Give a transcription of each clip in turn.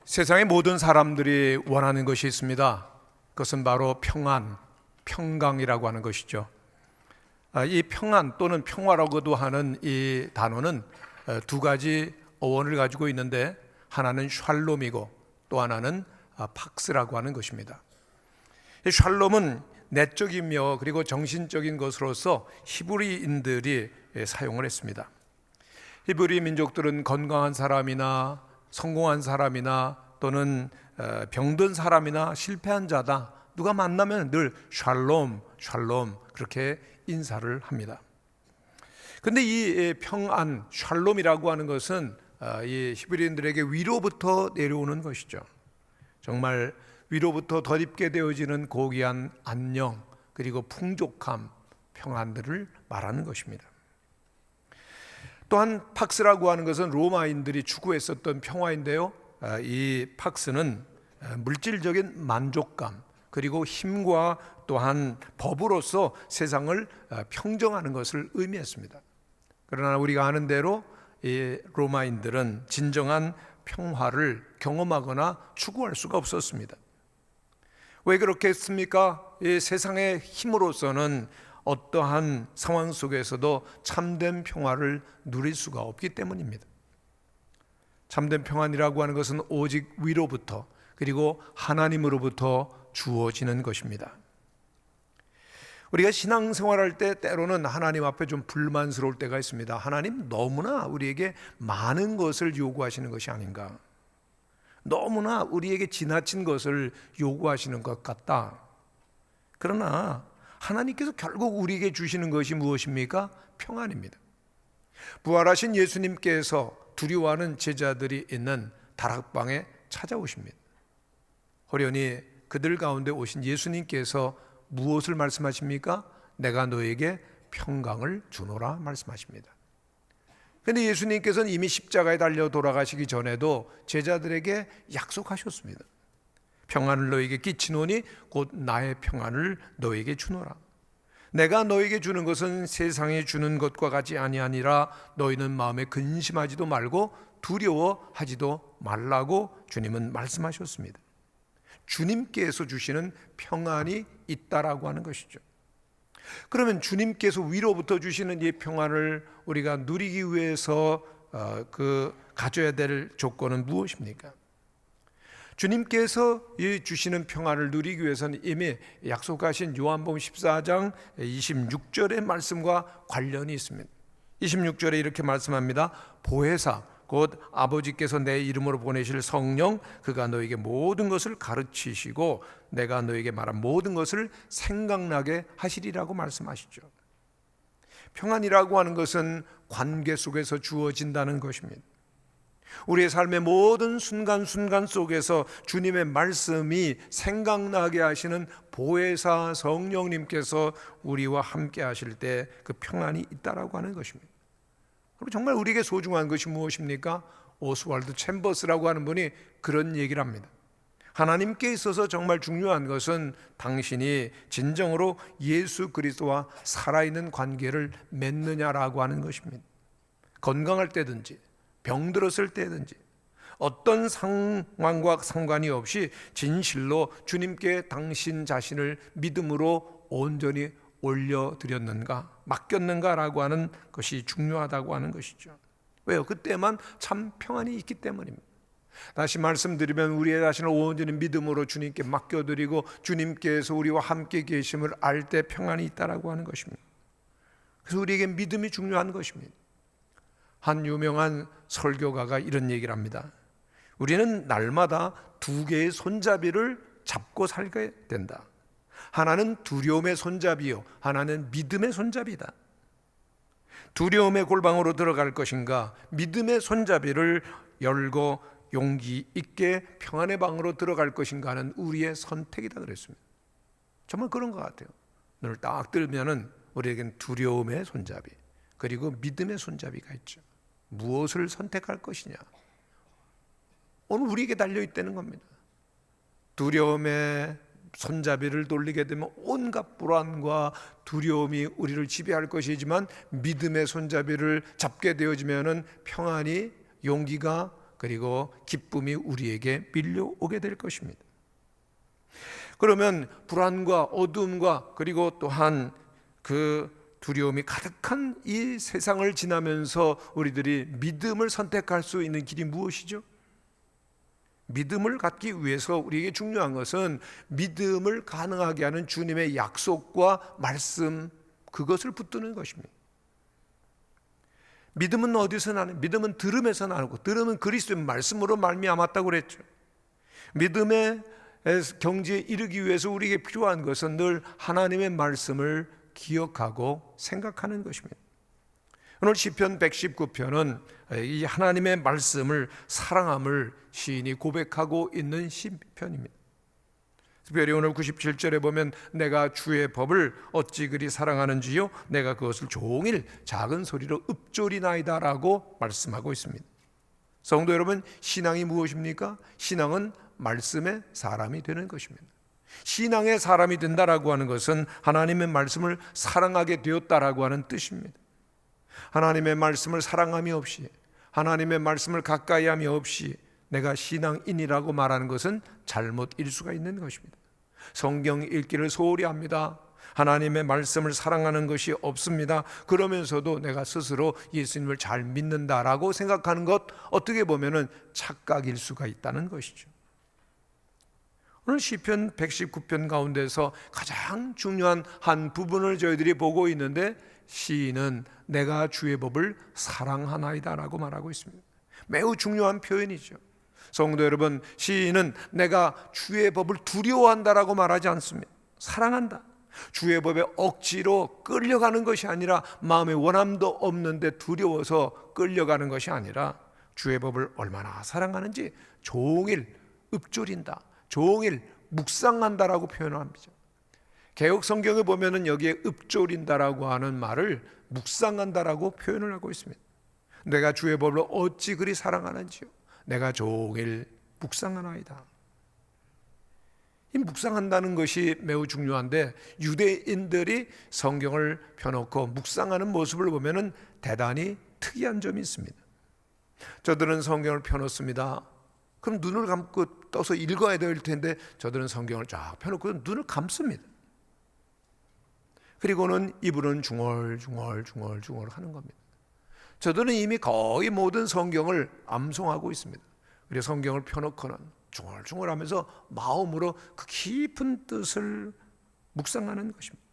세상의 모든 사람들이 원하는 것이 있습니다. 그것은 바로 평안, 평강이라고 하는 것이죠. 이 평안 또는 평화라고도 하는 이 단어는 두 가지 어원을 가지고 있는데, 하나는 샬롬이고 또 하나는 팍스라고 하는 것입니다. 이 샬롬은 내적이며 그리고 정신적인 것으로서 히브리인들이 사용을 했습니다. 히브리 민족들은 건강한 사람이나 성공한 사람이나 또는 병든 사람이나 실패한 자다, 누가 만나면 늘 샬롬, 샬롬 그렇게 인사를 합니다. 그런데 이 평안, 샬롬이라고 하는 것은 이 히브리인들에게 위로부터 내려오는 것이죠. 정말 위로부터 덧입게 되어지는 고귀한 안녕 그리고 풍족함, 평안들을 말하는 것입니다. 또한 팍스라고 하는 것은 로마인들이 추구했었던 평화인데요, 이 팍스는 물질적인 만족감 그리고 힘과 또한 법으로서 세상을 평정하는 것을 의미했습니다. 그러나 우리가 아는 대로 이 로마인들은 진정한 평화를 경험하거나 추구할 수가 없었습니다. 왜 그렇게 했습니까? 이 세상의 힘으로서는 어떠한 상황 속에서도 참된 평화를 누릴 수가 없기 때문입니다. 참된 평안이라고 하는 것은 오직 위로부터 그리고 하나님으로부터 주어지는 것입니다. 우리가 신앙생활할 때 때로는 하나님 앞에 좀 불만스러울 때가 있습니다. 하나님 너무나 우리에게 많은 것을 요구하시는 것이 아닌가, 너무나 우리에게 지나친 것을 요구하시는 것 같다. 그러나 하나님께서 결국 우리에게 주시는 것이 무엇입니까? 평안입니다. 부활하신 예수님께서 두려워하는 제자들이 있는 다락방에 찾아오십니다. 호련히 그들 가운데 오신 예수님께서 무엇을 말씀하십니까? 내가 너에게 평강을 주노라 말씀하십니다. 그런데 예수님께서는 이미 십자가에 달려 돌아가시기 전에도 제자들에게 약속하셨습니다. 평안을 너에게 끼치노니 곧 나의 평안을 너에게 주노라. 내가 너에게 주는 것은 세상에 주는 것과 같이 아니하니라. 너희는 마음에 근심하지도 말고 두려워하지도 말라고 주님은 말씀하셨습니다. 주님께서 주시는 평안이 있다라고 하는 것이죠. 그러면 주님께서 위로부터 주시는 이 평안을 우리가 누리기 위해서 가져야 될 조건은 무엇입니까? 주님께서 주시는 평안을 누리기 위해서는 이미 약속하신 요한복음 14장 26절의 말씀과 관련이 있습니다. 26절에 이렇게 말씀합니다. 보혜사 곧 아버지께서 내 이름으로 보내실 성령, 그가 너에게 모든 것을 가르치시고 내가 너에게 말한 모든 것을 생각나게 하시리라고 말씀하시죠. 평안이라고 하는 것은 관계 속에서 주어진다는 것입니다. 우리의 삶의 모든 순간순간 속에서 주님의 말씀이 생각나게 하시는 보혜사 성령님께서 우리와 함께 하실 때 그 평안이 있다라고 하는 것입니다. 그리고 정말 우리에게 소중한 것이 무엇입니까? 오스왈드 챔버스라고 하는 분이 그런 얘기를 합니다. 하나님께 있어서 정말 중요한 것은 당신이 진정으로 예수 그리스도와 살아있는 관계를 맺느냐라고 하는 것입니다. 건강할 때든지 병들었을 때든지 어떤 상황과 상관이 없이 진실로 주님께 당신 자신을 믿음으로 온전히 올려드렸는가, 맡겼는가라고 하는 것이 중요하다고 하는 것이죠. 왜요? 그때만 참 평안이 있기 때문입니다. 다시 말씀드리면 우리의 자신을 온전히 믿음으로 주님께 맡겨드리고 주님께서 우리와 함께 계심을 알 때 평안이 있다라고 하는 것입니다. 그래서 우리에게 믿음이 중요한 것입니다. 한 유명한 설교가가 이런 얘기를 합니다. 우리는 날마다 두 개의 손잡이를 잡고 살게 된다. 하나는 두려움의 손잡이요, 하나는 믿음의 손잡이다. 두려움의 골방으로 들어갈 것인가, 믿음의 손잡이를 열고 용기 있게 평안의 방으로 들어갈 것인가 하는 우리의 선택이다 그랬습니다. 정말 그런 것 같아요. 눈을 딱 뜨면은 우리에겐 두려움의 손잡이 그리고 믿음의 손잡이가 있죠. 무엇을 선택할 것이냐, 오늘 우리에게 달려있다는 겁니다. 두려움의 손잡이를 돌리게 되면 온갖 불안과 두려움이 우리를 지배할 것이지만 믿음의 손잡이를 잡게 되어지면은 평안이, 용기가 그리고 기쁨이 우리에게 밀려오게 될 것입니다. 그러면 불안과 어두움과 그리고 또한 그 두려움이 가득한 이 세상을 지나면서 우리들이 믿음을 선택할 수 있는 길이 무엇이죠? 믿음을 갖기 위해서 우리에게 중요한 것은 믿음을 가능하게 하는 주님의 약속과 말씀, 그것을 붙드는 것입니다. 믿음은 어디서 나는? 믿음은 들음에서 나고, 들음은 그리스도의 말씀으로 말미암았다고 그랬죠. 믿음의 경지에 이르기 위해서 우리에게 필요한 것은 늘 하나님의 말씀을 기억하고 생각하는 것입니다. 오늘 시편 119편은 이 하나님의 말씀을 사랑함을 시인이 고백하고 있는 시편입니다. 특별히 오늘 97절에 보면 내가 주의 법을 어찌 그리 사랑하는지요 내가 그것을 종일 작은 소리로 읊조리나이다 라고 말씀하고 있습니다. 성도 여러분, 신앙이 무엇입니까? 신앙은 말씀의 사람이 되는 것입니다. 신앙의 사람이 된다라고 하는 것은 하나님의 말씀을 사랑하게 되었다라고 하는 뜻입니다. 하나님의 말씀을 사랑함이 없이, 하나님의 말씀을 가까이함이 없이 내가 신앙인이라고 말하는 것은 잘못일 수가 있는 것입니다. 성경 읽기를 소홀히 합니다. 하나님의 말씀을 사랑하는 것이 없습니다. 그러면서도 내가 스스로 예수님을 잘 믿는다라고 생각하는 것, 어떻게 보면은 착각일 수가 있다는 것이죠. 오늘 시편 119편 가운데서 가장 중요한 한 부분을 저희들이 보고 있는데, 시인은 내가 주의 법을 사랑하나이다 라고 말하고 있습니다. 매우 중요한 표현이죠. 성도 여러분, 시인은 내가 주의 법을 두려워한다라고 말하지 않습니다. 사랑한다. 주의 법에 억지로 끌려가는 것이 아니라, 마음에 원함도 없는데 두려워서 끌려가는 것이 아니라 주의 법을 얼마나 사랑하는지 종일 읊조린다, 종일 묵상한다라고 표현합니다. 개역 성경에 보면은 여기에 읊조린다라고 하는 말을 묵상한다라고 표현을 하고 있습니다. 내가 주의 법을 어찌 그리 사랑하는지요 내가 종일 묵상하나이다. 이 묵상한다는 것이 매우 중요한데, 유대인들이 성경을 펴놓고 묵상하는 모습을 보면은 대단히 특이한 점이 있습니다. 저들은 성경을 펴놓습니다. 그럼 눈을 감고 떠서 읽어야 될 텐데 저들은 성경을 쫙 펴놓고 눈을 감습니다. 그리고는 입으로는 중얼중얼 하는 겁니다. 저들은 이미 거의 모든 성경을 암송하고 있습니다. 그래서 성경을 펴놓고는 중얼중얼 하면서 마음으로 그 깊은 뜻을 묵상하는 것입니다.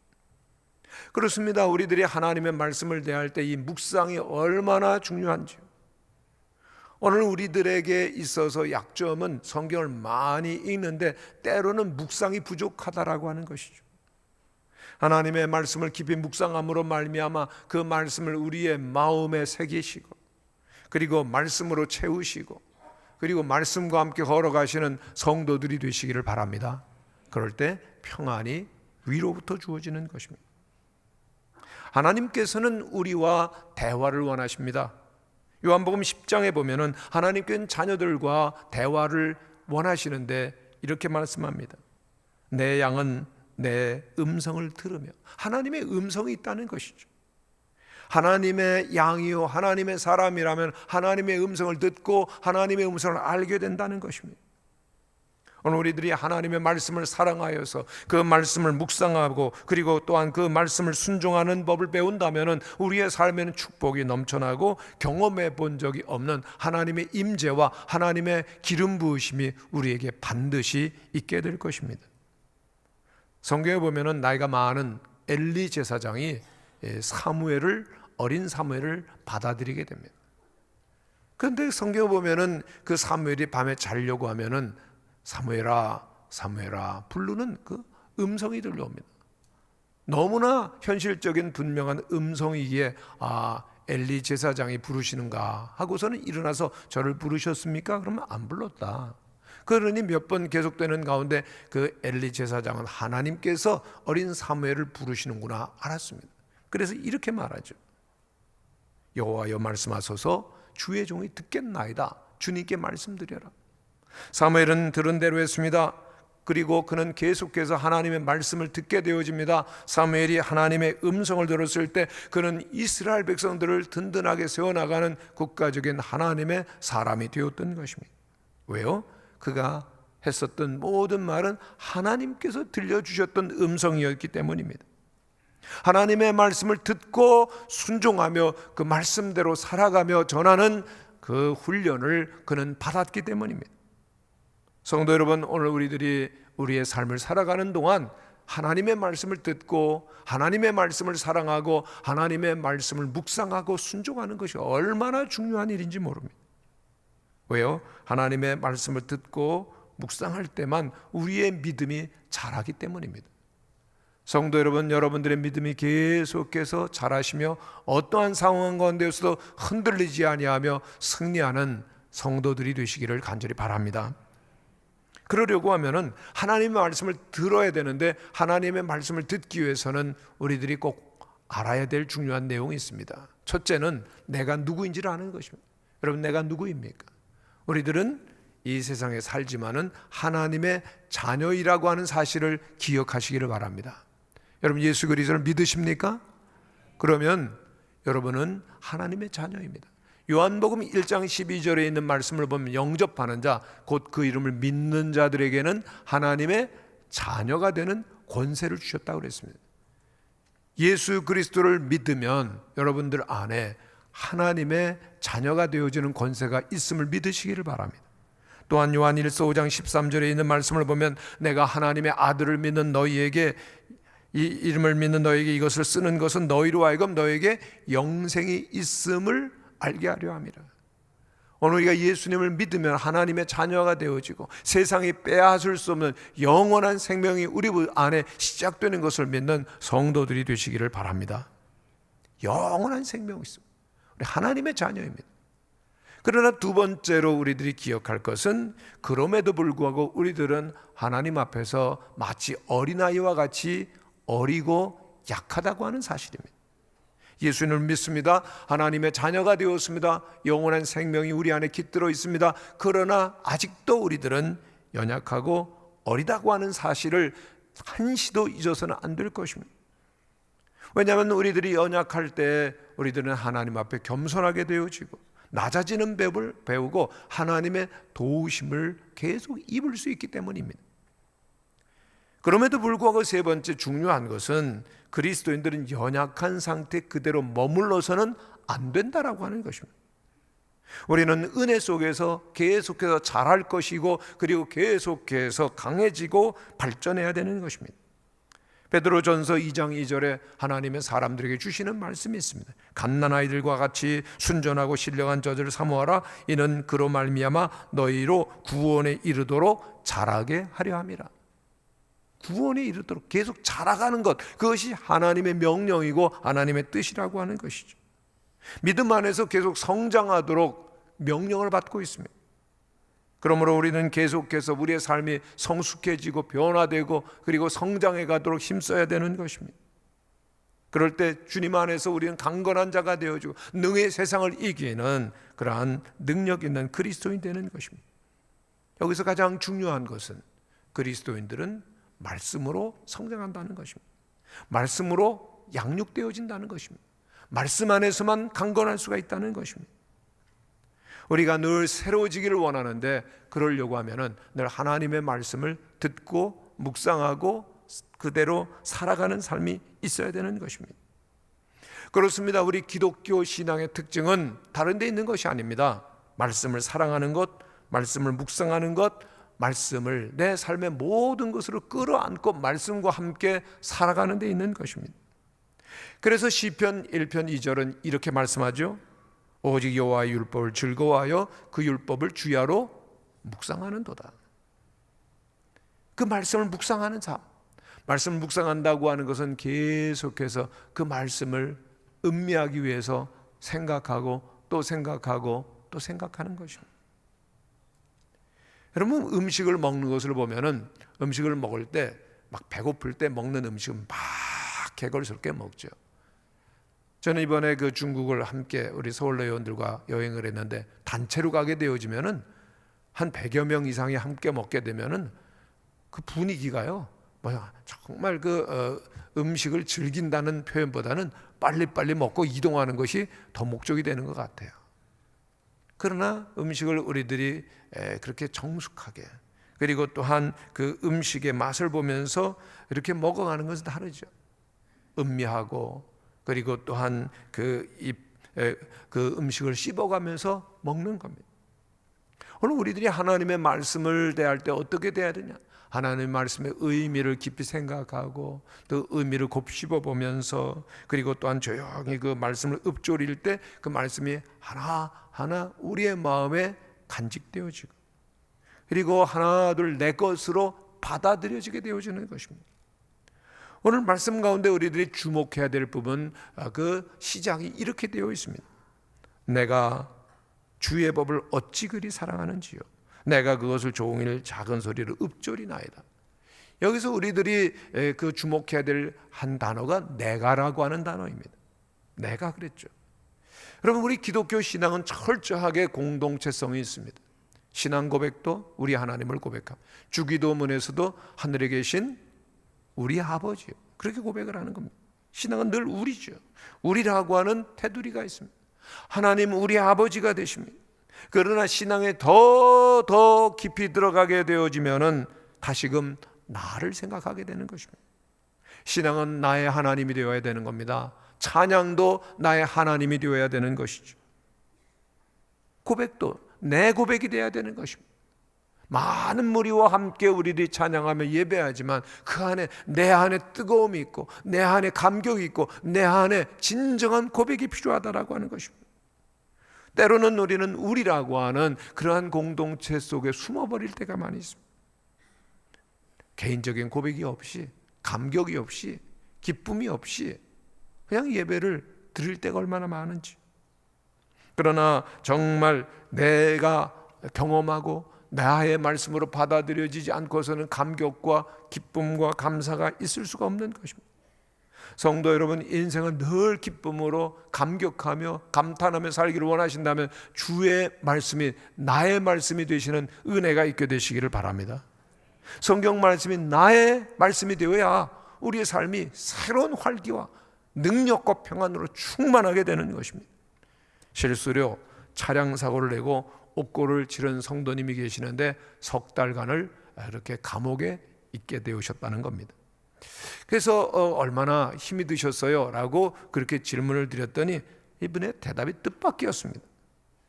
그렇습니다. 우리들이 하나님의 말씀을 대할 때 이 묵상이 얼마나 중요한지요. 오늘 우리들에게 있어서 약점은 성경을 많이 읽는데 때로는 묵상이 부족하다라고 하는 것이죠. 하나님의 말씀을 깊이 묵상함으로 말미암아 그 말씀을 우리의 마음에 새기시고, 그리고 말씀으로 채우시고, 그리고 말씀과 함께 걸어가시는 성도들이 되시기를 바랍니다. 그럴 때 평안이 위로부터 주어지는 것입니다. 하나님께서는 우리와 대화를 원하십니다. 요한복음 10장에 보면은 하나님께는 자녀들과 대화를 원하시는데 이렇게 말씀합니다. 내 양은 내 음성을 들으며, 하나님의 음성이 있다는 것이죠. 하나님의 양이요 하나님의 사람이라면 하나님의 음성을 듣고 하나님의 음성을 알게 된다는 것입니다. 오늘 우리들이 하나님의 말씀을 사랑하여서 그 말씀을 묵상하고, 그리고 또한 그 말씀을 순종하는 법을 배운다면 우리의 삶에는 축복이 넘쳐나고 경험해 본 적이 없는 하나님의 임재와 하나님의 기름 부으심이 우리에게 반드시 있게 될 것입니다. 성경에 보면은 나이가 많은 엘리 제사장이 어린 사무엘을 받아들이게 됩니다. 그런데 성경에 보면은 그 사무엘이 밤에 자려고 하면은 사무엘아 사무엘아 부르는 그 음성이 들려옵니다. 너무나 현실적인 분명한 음성이기에 엘리 제사장이 부르시는가 하고서는 일어나서 저를 부르셨습니까? 그러면 안 불렀다. 그러니 몇 번 계속되는 가운데 그 엘리 제사장은 하나님께서 어린 사무엘을 부르시는구나 알았습니다. 그래서 이렇게 말하죠. 여호와여 말씀하소서 주의 종이 듣겠나이다. 주님께 말씀드려라. 사무엘은 들은 대로 했습니다. 그리고 그는 계속해서 하나님의 말씀을 듣게 되어집니다. 사무엘이 하나님의 음성을 들었을 때 그는 이스라엘 백성들을 든든하게 세워나가는 국가적인 하나님의 사람이 되었던 것입니다. 왜요? 그가 했었던 모든 말은 하나님께서 들려주셨던 음성이었기 때문입니다. 하나님의 말씀을 듣고 순종하며 그 말씀대로 살아가며 전하는 그 훈련을 그는 받았기 때문입니다. 성도 여러분, 오늘 우리들이 우리의 삶을 살아가는 동안 하나님의 말씀을 듣고 하나님의 말씀을 사랑하고 하나님의 말씀을 묵상하고 순종하는 것이 얼마나 중요한 일인지 모릅니다. 왜요? 하나님의 말씀을 듣고 묵상할 때만 우리의 믿음이 자라기 때문입니다. 성도 여러분, 여러분들의 믿음이 계속해서 자라시며 어떠한 상황 가운데서도 흔들리지 아니하며 승리하는 성도들이 되시기를 간절히 바랍니다. 그러려고 하면은 하나님의 말씀을 들어야 되는데, 하나님의 말씀을 듣기 위해서는 우리들이 꼭 알아야 될 중요한 내용이 있습니다. 첫째는 내가 누구인지를 아는 것입니다. 여러분, 내가 누구입니까? 우리들은 이 세상에 살지만은 하나님의 자녀이라고 하는 사실을 기억하시기를 바랍니다. 여러분, 예수 그리스도를 믿으십니까? 그러면 여러분은 하나님의 자녀입니다. 요한복음 1장 12절에 있는 말씀을 보면 영접하는 자, 곧 그 이름을 믿는 자들에게는 하나님의 자녀가 되는 권세를 주셨다고 그랬습니다. 예수 그리스도를 믿으면 여러분들 안에 하나님의 자녀가 되어지는 권세가 있음을 믿으시기를 바랍니다. 또한 요한 1서 5장 13절에 있는 말씀을 보면 내가 하나님의 아들을 믿는 너희에게, 이 이름을 믿는 너희에게 이것을 쓰는 것은 너희로 하여금 너희에게 영생이 있음을 알게 하려 함이라. 오늘 우리가 예수님을 믿으면 하나님의 자녀가 되어지고 세상이 빼앗을 수 없는 영원한 생명이 우리 안에 시작되는 것을 믿는 성도들이 되시기를 바랍니다. 영원한 생명이 있습니다. 우리 하나님의 자녀입니다. 그러나 두 번째로 우리들이 기억할 것은, 그럼에도 불구하고 우리들은 하나님 앞에서 마치 어린아이와 같이 어리고 약하다고 하는 사실입니다. 예수님을 믿습니다. 하나님의 자녀가 되었습니다. 영원한 생명이 우리 안에 깃들어 있습니다. 그러나 아직도 우리들은 연약하고 어리다고 하는 사실을 한시도 잊어서는 안 될 것입니다. 왜냐하면 우리들이 연약할 때 우리들은 하나님 앞에 겸손하게 되어지고 낮아지는 법을 배우고 하나님의 도우심을 계속 입을 수 있기 때문입니다. 그럼에도 불구하고 세 번째 중요한 것은, 그리스도인들은 연약한 상태 그대로 머물러서는 안 된다라고 하는 것입니다. 우리는 은혜 속에서 계속해서 자랄 것이고, 그리고 계속해서 강해지고 발전해야 되는 것입니다. 베드로전서 2장 2절에 하나님의 사람들에게 주시는 말씀이 있습니다. 갓난아이들과 같이 순전하고 신령한 저들을 사모하라. 이는 그로 말미암아 너희로 구원에 이르도록 자라게 하려 함이라. 구원에 이르도록 계속 자라가는 것, 그것이 하나님의 명령이고 하나님의 뜻이라고 하는 것이죠. 믿음 안에서 계속 성장하도록 명령을 받고 있습니다. 그러므로 우리는 계속해서 우리의 삶이 성숙해지고 변화되고 그리고 성장해 가도록 힘써야 되는 것입니다. 그럴 때 주님 안에서 우리는 강건한 자가 되어지고 능히 세상을 이기는 그러한 능력 있는 그리스도인 되는 것입니다. 여기서 가장 중요한 것은, 그리스도인들은 말씀으로 성장한다는 것입니다. 말씀으로 양육되어진다는 것입니다. 말씀 안에서만 강건할 수가 있다는 것입니다. 우리가 늘 새로워지기를 원하는데, 그러려고 하면은 늘 하나님의 말씀을 듣고 묵상하고 그대로 살아가는 삶이 있어야 되는 것입니다. 그렇습니다. 우리 기독교 신앙의 특징은 다른 데 있는 것이 아닙니다. 말씀을 사랑하는 것, 말씀을 묵상하는 것, 말씀을 내 삶의 모든 것으로 끌어안고 말씀과 함께 살아가는 데 있는 것입니다. 그래서 시편 1편 2절은 이렇게 말씀하죠. 오직 여호와의 율법을 즐거워하여 그 율법을 주야로 묵상하는도다. 그 말씀을 묵상하는 삶, 말씀을 묵상한다고 하는 것은 계속해서 그 말씀을 음미하기 위해서 생각하고 또 생각하고 또 생각하는 것입니다. 여러분, 음식을 먹는 것을 보면은 음식을 먹을 때 막 배고플 때 먹는 음식은 막 개걸스럽게 먹죠. 저는 이번에 그 중국을 함께 우리 서울로 회원들과 여행을 했는데, 단체로 가게 되어지면은 한 100여 명 이상이 함께 먹게 되면은 그 분위기가요, 정말 음식을 즐긴다는 표현보다는 빨리빨리 먹고 이동하는 것이 더 목적이 되는 것 같아요. 그러나 음식을 우리들이 그렇게 정숙하게, 그리고 또한 그 음식의 맛을 보면서 이렇게 먹어가는 것은 다르죠. 음미하고, 그리고 또한 그 음식을 씹어가면서 먹는 겁니다. 오늘 우리들이 하나님의 말씀을 대할 때 어떻게 대해야 되냐? 하나님의 말씀의 의미를 깊이 생각하고 또 의미를 곱씹어 보면서, 그리고 또한 조용히 그 말씀을 읊조릴 때 그 말씀이 하나하나 우리의 마음에 간직되어지고, 그리고 하나 둘 내 것으로 받아들여지게 되어지는 것입니다. 오늘 말씀 가운데 우리들이 주목해야 될 부분, 그 시작이 이렇게 되어 있습니다. 내가 주의 법을 어찌 그리 사랑하는지요, 내가 그것을 종일 작은 소리로 읊조리나이다. 여기서 우리들이 그 주목해야 될 한 단어가 내가라고 하는 단어입니다. 내가 그랬죠. 여러분, 우리 기독교 신앙은 철저하게 공동체성이 있습니다. 신앙 고백도 우리 하나님을 고백합니다. 주기도문에서도 하늘에 계신 우리 아버지요, 그렇게 고백을 하는 겁니다. 신앙은 늘 우리죠. 우리라고 하는 테두리가 있습니다. 하나님 우리 아버지가 되십니다. 그러나 신앙에 더 깊이 들어가게 되어지면은 다시금 나를 생각하게 되는 것입니다. 신앙은 나의 하나님이 되어야 되는 겁니다. 찬양도 나의 하나님이 되어야 되는 것이죠. 고백도 내 고백이 되어야 되는 것입니다. 많은 무리와 함께 우리들이 찬양하며 예배하지만 그 안에 내 안에 뜨거움이 있고, 내 안에 감격이 있고, 내 안에 진정한 고백이 필요하다라고 하는 것입니다. 때로는 우리는 우리라고 하는 그러한 공동체 속에 숨어버릴 때가 많이 있습니다. 개인적인 고백이 없이, 감격이 없이, 기쁨이 없이 그냥 예배를 드릴 때가 얼마나 많은지. 그러나 정말 내가 경험하고 나의 말씀으로 받아들여지지 않고서는 감격과 기쁨과 감사가 있을 수가 없는 것입니다. 성도 여러분, 인생은 늘 기쁨으로 감격하며 감탄하며 살기를 원하신다면 주의 말씀이 나의 말씀이 되시는 은혜가 있게 되시기를 바랍니다. 성경 말씀이 나의 말씀이 되어야 우리의 삶이 새로운 활기와 능력과 평안으로 충만하게 되는 것입니다. 실수로 차량 사고를 내고 옥고를 치른 성도님이 계시는데 석 달간을 이렇게 감옥에 있게 되셨다는 겁니다. 그래서 얼마나 힘이 드셨어요? 라고 그렇게 질문을 드렸더니 이분의 대답이 뜻밖이었습니다.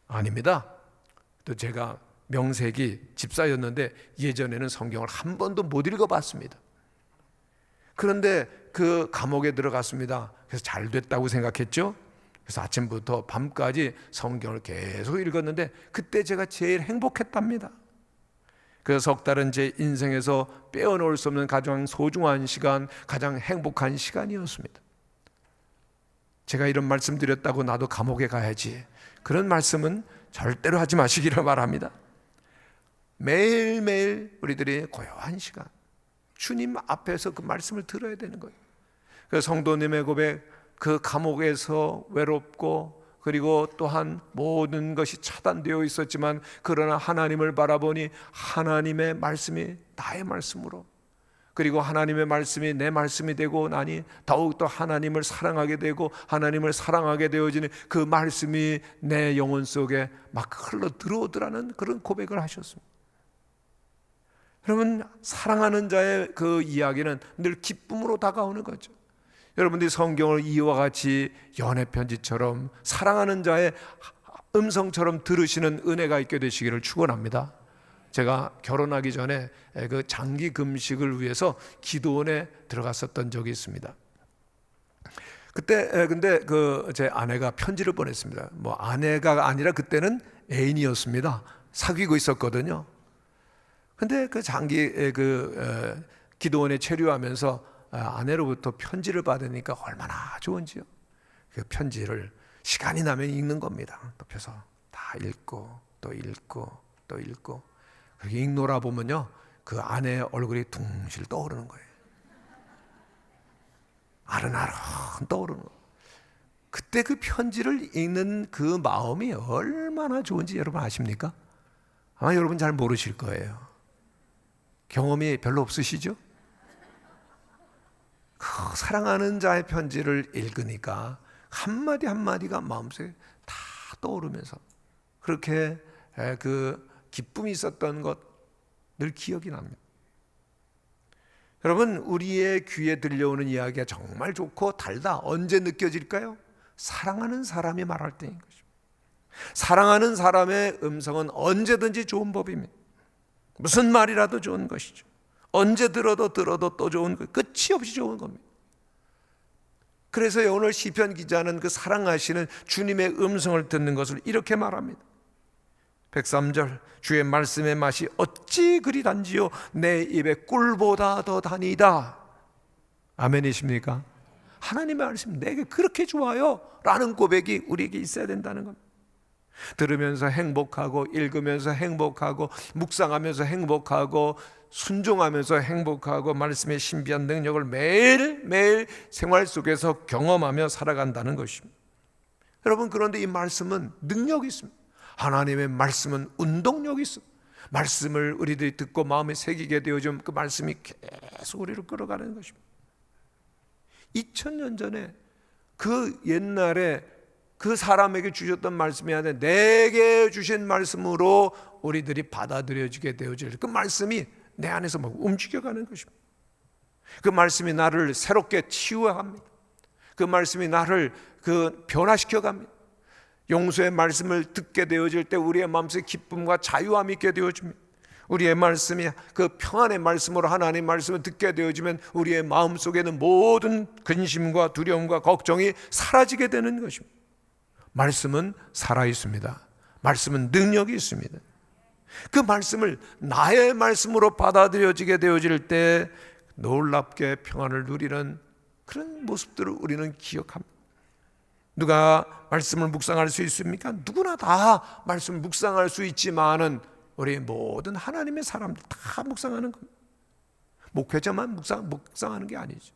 아닙니다. 또 제가 명색이 집사였는데 예전에는 성경을 한 번도 못 읽어봤습니다. 그런데 그 감옥에 들어갔습니다. 그래서 잘 됐다고 생각했죠. 그래서 아침부터 밤까지 성경을 계속 읽었는데 그때 제가 제일 행복했답니다. 그 석 달은 제 인생에서 빼어놓을 수 없는 가장 소중한 시간, 가장 행복한 시간이었습니다. 제가 이런 말씀 드렸다고 나도 감옥에 가야지, 그런 말씀은 절대로 하지 마시기를 바랍니다. 매일매일 우리들이 고요한 시간, 주님 앞에서 그 말씀을 들어야 되는 거예요. 그 성도님의 고백, 그 감옥에서 외롭고 그리고 또한 모든 것이 차단되어 있었지만 그러나 하나님을 바라보니 하나님의 말씀이 나의 말씀으로, 그리고 하나님의 말씀이 내 말씀이 되고 나니 더욱더 하나님을 사랑하게 되고 하나님을 사랑하게 되어지는 그 말씀이 내 영혼 속에 막 흘러 들어오더라는 그런 고백을 하셨습니다. 여러분, 사랑하는 자의 그 이야기는 늘 기쁨으로 다가오는 거죠. 여러분들이 성경을 이와 같이 연애 편지처럼 사랑하는 자의 음성처럼 들으시는 은혜가 있게 되시기를 축원합니다. 제가 결혼하기 전에 그 장기 금식을 위해서 기도원에 들어갔었던 적이 있습니다. 그때 근데 그 제 아내가 편지를 보냈습니다. 뭐 아내가 아니라 그때는 애인이었습니다. 사귀고 있었거든요. 근데 그 장기 기도원에 체류하면서 아내로부터 편지를 받으니까 얼마나 좋은지요. 그 편지를 시간이 나면 읽는 겁니다. 덮여서 다 읽고 또 읽고 또 읽고, 그렇게 읽노라 보면요, 그 아내의 얼굴이 둥실 떠오르는 거예요. 아른아른 떠오르는 거예요. 그때 그 편지를 읽는 그 마음이 얼마나 좋은지 여러분 아십니까? 아마 여러분 잘 모르실 거예요. 경험이 별로 없으시죠? 그 사랑하는 자의 편지를 읽으니까 한마디 한마디가 마음속에 다 떠오르면서 그렇게 그 기쁨이 있었던 것 늘 기억이 납니다. 여러분, 우리의 귀에 들려오는 이야기가 정말 좋고 달다. 언제 느껴질까요? 사랑하는 사람이 말할 때인 것입니다. 사랑하는 사람의 음성은 언제든지 좋은 법입니다. 무슨 말이라도 좋은 것이죠. 언제 들어도 또 좋은 것, 끝이 없이 좋은 겁니다. 그래서 오늘 시편 기자는 그 사랑하시는 주님의 음성을 듣는 것을 이렇게 말합니다. 103절, 주의 말씀의 맛이 어찌 그리 단지요 내 입에 꿀보다 더 다니다. 아멘이십니까? 하나님의 말씀 내게 그렇게 좋아요 라는 고백이 우리에게 있어야 된다는 겁니다. 들으면서 행복하고, 읽으면서 행복하고, 묵상하면서 행복하고, 순종하면서 행복하고, 말씀의 신비한 능력을 매일매일 생활 속에서 경험하며 살아간다는 것입니다. 여러분, 그런데 이 말씀은 능력이 있습니다. 하나님의 말씀은 운동력이 있습니다. 말씀을 우리들이 듣고 마음에 새기게 되어지면 그 말씀이 계속 우리를 끌어가는 것입니다. 2000년 전에 그 옛날에 그 사람에게 주셨던 말씀이 아니라 내게 주신 말씀으로 우리들이 받아들여지게 되어질 그 말씀이 내 안에서 막 움직여가는 것입니다. 그 말씀이 나를 새롭게 치유합니다. 그 말씀이 나를 변화시켜 갑니다. 용서의 말씀을 듣게 되어질 때 우리의 마음속에 기쁨과 자유함이 있게 되어집니다. 우리의 말씀이 그 평안의 말씀으로 하나님의 말씀을 듣게 되어지면 우리의 마음속에는 모든 근심과 두려움과 걱정이 사라지게 되는 것입니다. 말씀은 살아있습니다. 말씀은 능력이 있습니다. 그 말씀을 나의 말씀으로 받아들여지게 되어질 때 놀랍게 평안을 누리는 그런 모습들을 우리는 기억합니다. 누가 말씀을 묵상할 수 있습니까? 누구나 다 말씀을 묵상할 수 있지만은 우리 모든 하나님의 사람들 다 묵상하는 겁니다. 목회자만 묵상하는 게 아니죠.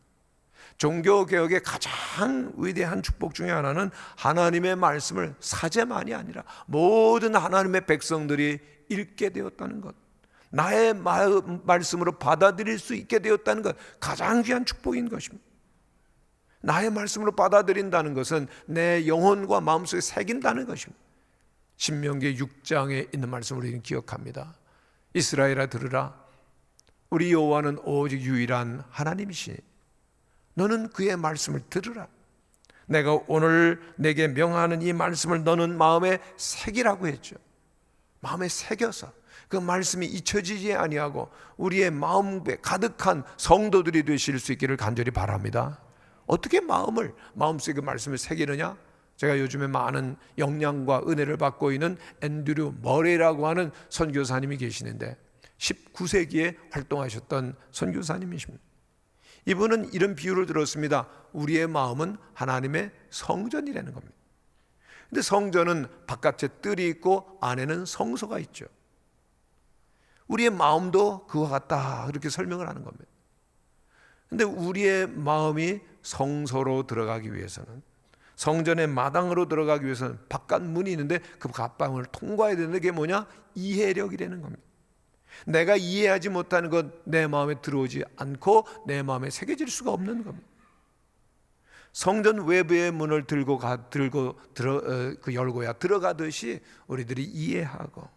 종교개혁의 가장 위대한 축복 중에 하나는 하나님의 말씀을 사제만이 아니라 모든 하나님의 백성들이 읽게 되었다는 것, 나의 말씀으로 받아들일 수 있게 되었다는 것, 가장 귀한 축복인 것입니다. 나의 말씀으로 받아들인다는 것은 내 영혼과 마음속에 새긴다는 것입니다. 신명기 6장에 있는 말씀을 우리는 기억합니다. 이스라엘아 들으라, 우리 여호와는 오직 유일한 하나님이시니 너는 그의 말씀을 들으라. 내가 오늘 내게 명하는 이 말씀을 너는 마음에 새기라고 했죠. 마음에 새겨서 그 말씀이 잊혀지지 아니하고 우리의 마음에 가득한 성도들이 되실 수 있기를 간절히 바랍니다. 어떻게 마음속에 그 말씀을 새기느냐? 제가 요즘에 많은 영향과 은혜를 받고 있는 앤드류 머레이라고 하는 선교사님이 계시는데 19세기에 활동하셨던 선교사님이십니다. 이분은 이런 비유를 들었습니다. 우리의 마음은 하나님의 성전이라는 겁니다. 근데 성전은 바깥에 뜰이 있고 안에는 성소가 있죠. 우리의 마음도 그와 같다, 그렇게 설명을 하는 겁니다. 근데 우리의 마음이 성소로 들어가기 위해서는, 성전의 마당으로 들어가기 위해서는 바깥 문이 있는데 그 갓방을 통과해야 되는 게 뭐냐? 이해력이라는 겁니다. 내가 이해하지 못하는 것 내 마음에 들어오지 않고 내 마음에 새겨질 수가 없는 겁니다. 성전 외부의 문을 열고야 들어가듯이 우리들이 이해하고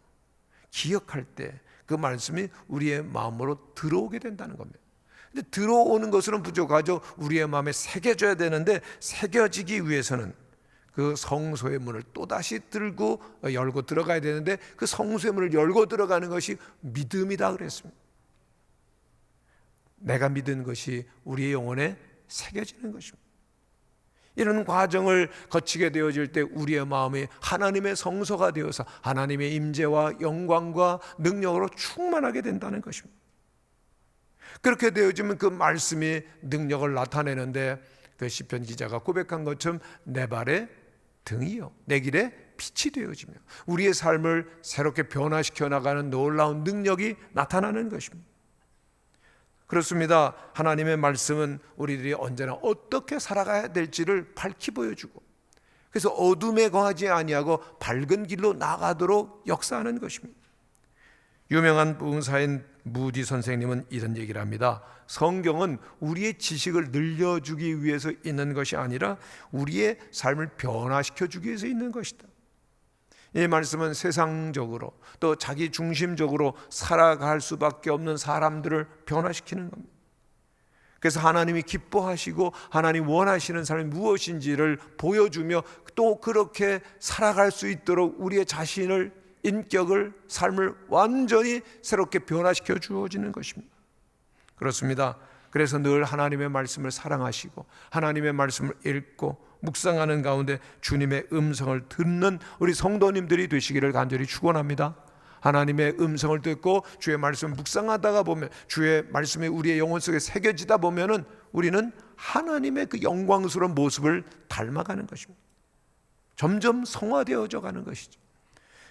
기억할 때 그 말씀이 우리의 마음으로 들어오게 된다는 겁니다. 근데 들어오는 것으로는 부족하죠. 우리의 마음에 새겨져야 되는데 새겨지기 위해서는 그 성소의 문을 또다시 열고 들어가야 되는데 그 성소의 문을 열고 들어가는 것이 믿음이다 그랬습니다. 내가 믿은 것이 우리의 영혼에 새겨지는 것입니다. 이런 과정을 거치게 되어질 때 우리의 마음이 하나님의 성소가 되어서 하나님의 임재와 영광과 능력으로 충만하게 된다는 것입니다. 그렇게 되어지면 그 말씀이 능력을 나타내는데 그 시편 기자가 고백한 것처럼 내 발의 등이요 내 길에 빛이 되어지며 우리의 삶을 새롭게 변화시켜 나가는 놀라운 능력이 나타나는 것입니다. 그렇습니다. 하나님의 말씀은 우리들이 언제나 어떻게 살아가야 될지를 밝히 보여주고 그래서 어둠에 거하지 아니하고 밝은 길로 나가도록 역사하는 것입니다. 유명한 부흥사인 무디 선생님은 이런 얘기를 합니다. 성경은 우리의 지식을 늘려주기 위해서 있는 것이 아니라 우리의 삶을 변화시켜주기 위해서 있는 것이다. 이 말씀은 세상적으로 또 자기 중심적으로 살아갈 수밖에 없는 사람들을 변화시키는 겁니다. 그래서 하나님이 기뻐하시고 하나님 원하시는 삶이 무엇인지를 보여주며 또 그렇게 살아갈 수 있도록 우리의 자신을, 인격을, 삶을 완전히 새롭게 변화시켜 주어지는 것입니다. 그렇습니다. 그래서 늘 하나님의 말씀을 사랑하시고 하나님의 말씀을 읽고 묵상하는 가운데 주님의 음성을 듣는 우리 성도님들이 되시기를 간절히 축원합니다. 하나님의 음성을 듣고 주의 말씀을 묵상하다가 보면 주의 말씀이 우리의 영혼 속에 새겨지다 보면은 우리는 하나님의 그 영광스러운 모습을 닮아가는 것입니다. 점점 성화되어져 가는 것이죠.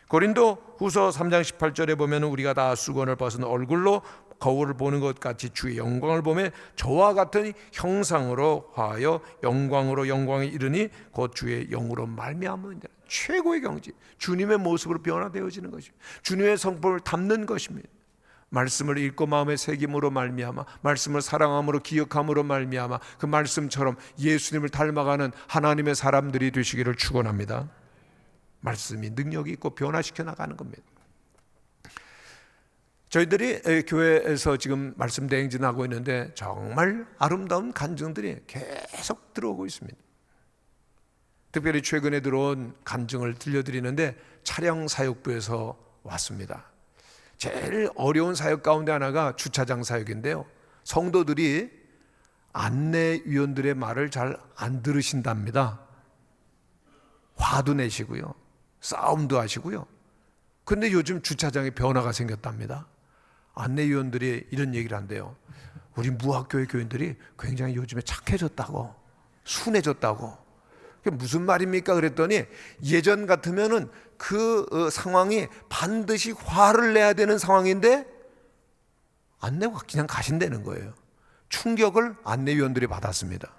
고린도 후서 3장 18절에 보면 우리가 다 수건을 벗은 얼굴로 거울을 보는 것 같이 주의 영광을 보며 저와 같은 형상으로 화하여 영광으로 영광에 이르니 곧 주의 영으로 말미암으니라. 최고의 경지, 주님의 모습으로 변화되어지는 것입니다. 주님의 성품을 담는 것입니다. 말씀을 읽고 마음의 새김으로 말미암아, 말씀을 사랑함으로 기억함으로 말미암아 그 말씀처럼 예수님을 닮아가는 하나님의 사람들이 되시기를 축원합니다. 말씀이 능력이 있고 변화시켜 나가는 겁니다. 저희들이 교회에서 지금 말씀 대행진하고 있는데 정말 아름다운 간증들이 계속 들어오고 있습니다. 특별히 최근에 들어온 간증을 들려드리는데 차량 사역부에서 왔습니다. 제일 어려운 사역 가운데 하나가 주차장 사역인데요, 성도들이 안내위원들의 말을 잘 안 들으신답니다. 화도 내시고요, 싸움도 하시고요. 근데 요즘 주차장에 변화가 생겼답니다. 안내위원들이 이런 얘기를 한대요. 우리 무학교회 교인들이 굉장히 요즘에 착해졌다고, 순해졌다고. 그게 무슨 말입니까? 그랬더니 예전 같으면은 그 상황이 반드시 화를 내야 되는 상황인데 안 내고 그냥 가신다는 거예요. 충격을 안내위원들이 받았습니다.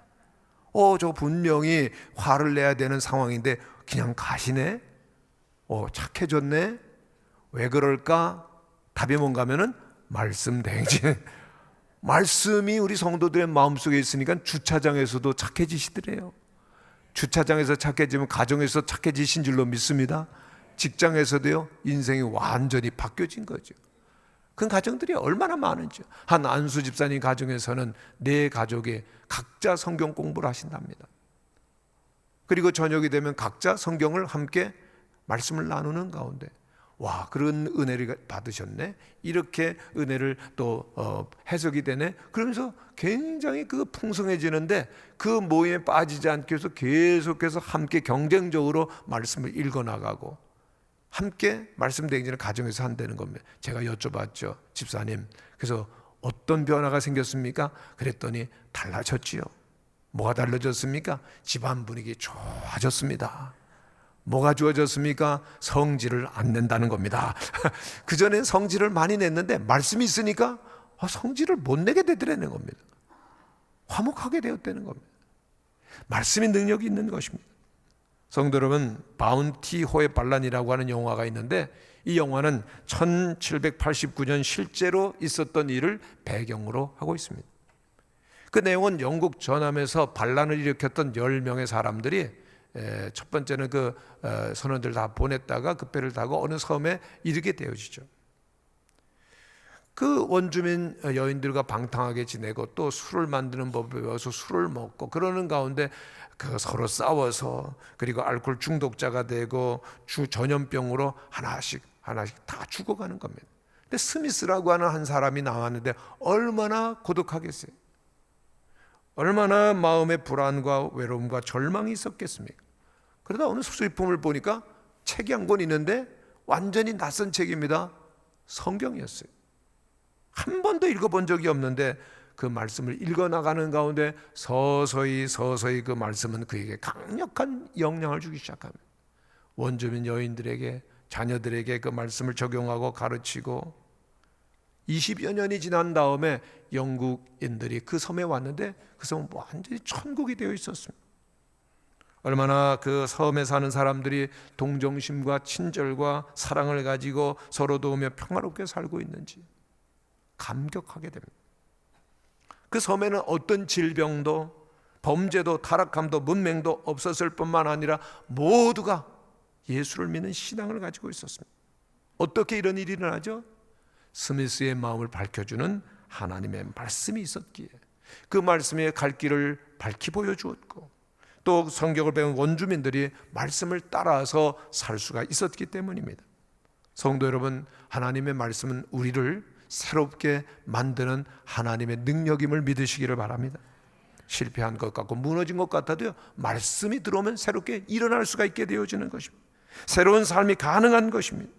저 분명히 화를 내야 되는 상황인데 그냥 가시네? 착해졌네? 왜 그럴까? 답이 뭔가 하면은 말씀 대행진. 말씀이 우리 성도들의 마음속에 있으니까 주차장에서도 착해지시더래요. 주차장에서 착해지면 가정에서 착해지신 줄로 믿습니다. 직장에서도요, 인생이 완전히 바뀌어진 거죠. 그 가정들이 얼마나 많은지. 한 안수 집사님 가정에서는 4가족이 각자 성경 공부를 하신답니다. 그리고 저녁이 되면 각자 성경을 함께 말씀을 나누는 가운데 와, 그런 은혜를 받으셨네, 이렇게 은혜를 또 해석이 되네, 그러면서 굉장히 그 풍성해지는데 그 모임에 빠지지 않기 위해서 계속해서 함께 경쟁적으로 말씀을 읽어나가고 함께 말씀 대행진을 가정에서 한다는 겁니다. 제가 여쭤봤죠, 집사님, 그래서 어떤 변화가 생겼습니까? 그랬더니 달라졌지요. 뭐가 달라졌습니까? 집안 분위기 좋아졌습니다. 뭐가 좋아졌습니까? 성질을 안 낸다는 겁니다. 그전엔 성질을 많이 냈는데 말씀이 있으니까 성질을 못 내게 되더라는 겁니다. 화목하게 되었다는 겁니다. 말씀의 능력이 있는 것입니다. 성도 여러분, 바운티 호의 반란이라고 하는 영화가 있는데 이 영화는 1789년 실제로 있었던 일을 배경으로 하고 있습니다. 그 내용은 영국 전함에서 반란을 일으켰던 10명의 사람들이 첫 번째는 그 선원들 다 보냈다가 그 배를 타고 어느 섬에 이르게 되어지죠. 그 원주민 여인들과 방탕하게 지내고 또 술을 만드는 법을 배워서 술을 먹고 그러는 가운데 그 서로 싸워서 그리고 알코올 중독자가 되고 전염병으로 하나씩 다 죽어가는 겁니다. 근데 스미스라고 하는 한 사람이 나왔는데 얼마나 고독하겠어요. 얼마나 마음의 불안과 외로움과 절망이 있었겠습니까? 그러다 어느 수입품을 보니까 책이 한 권 있는데 완전히 낯선 책입니다. 성경이었어요. 한 번도 읽어본 적이 없는데 그 말씀을 읽어나가는 가운데 서서히 그 말씀은 그에게 강력한 영향을 주기 시작합니다. 원주민 여인들에게, 자녀들에게 그 말씀을 적용하고 가르치고 20여 년이 지난 다음에 영국인들이 그 섬에 왔는데 그 섬은 완전히 천국이 되어 있었습니다. 얼마나 그 섬에 사는 사람들이 동정심과 친절과 사랑을 가지고 서로 도우며 평화롭게 살고 있는지. 감격하게 됩니다. 그 섬에는 어떤 질병도 범죄도 타락함도 문맹도 없었을 뿐만 아니라 모두가 예수를 믿는 신앙을 가지고 있었습니다. 어떻게 이런 일이 일어나죠? 스미스의 마음을 밝혀주는 하나님의 말씀이 있었기에 그 말씀의 갈 길을 밝히 보여주었고 또 성경을 배운 원주민들이 말씀을 따라서 살 수가 있었기 때문입니다. 성도 여러분, 하나님의 말씀은 우리를 새롭게 만드는 하나님의 능력임을 믿으시기를 바랍니다. 실패한 것 같고 무너진 것 같아도요, 말씀이 들어오면 새롭게 일어날 수가 있게 되어지는 것입니다. 새로운 삶이 가능한 것입니다.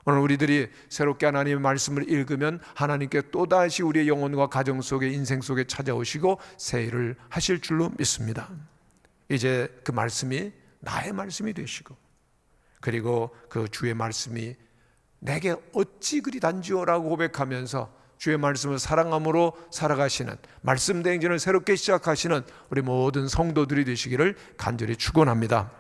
오늘 우리들이 새롭게 하나님의 말씀을 읽으면 하나님께 또다시 우리의 영혼과 가정 속에 인생 속에 찾아오시고 새 일을 하실 줄로 믿습니다. 이제 그 말씀이 나의 말씀이 되시고 그리고 그 주의 말씀이 내게 어찌 그리 단지오라고 고백하면서 주의 말씀을 사랑함으로 살아가시는 말씀 대행진을 새롭게 시작하시는 우리 모든 성도들이 되시기를 간절히 축원합니다.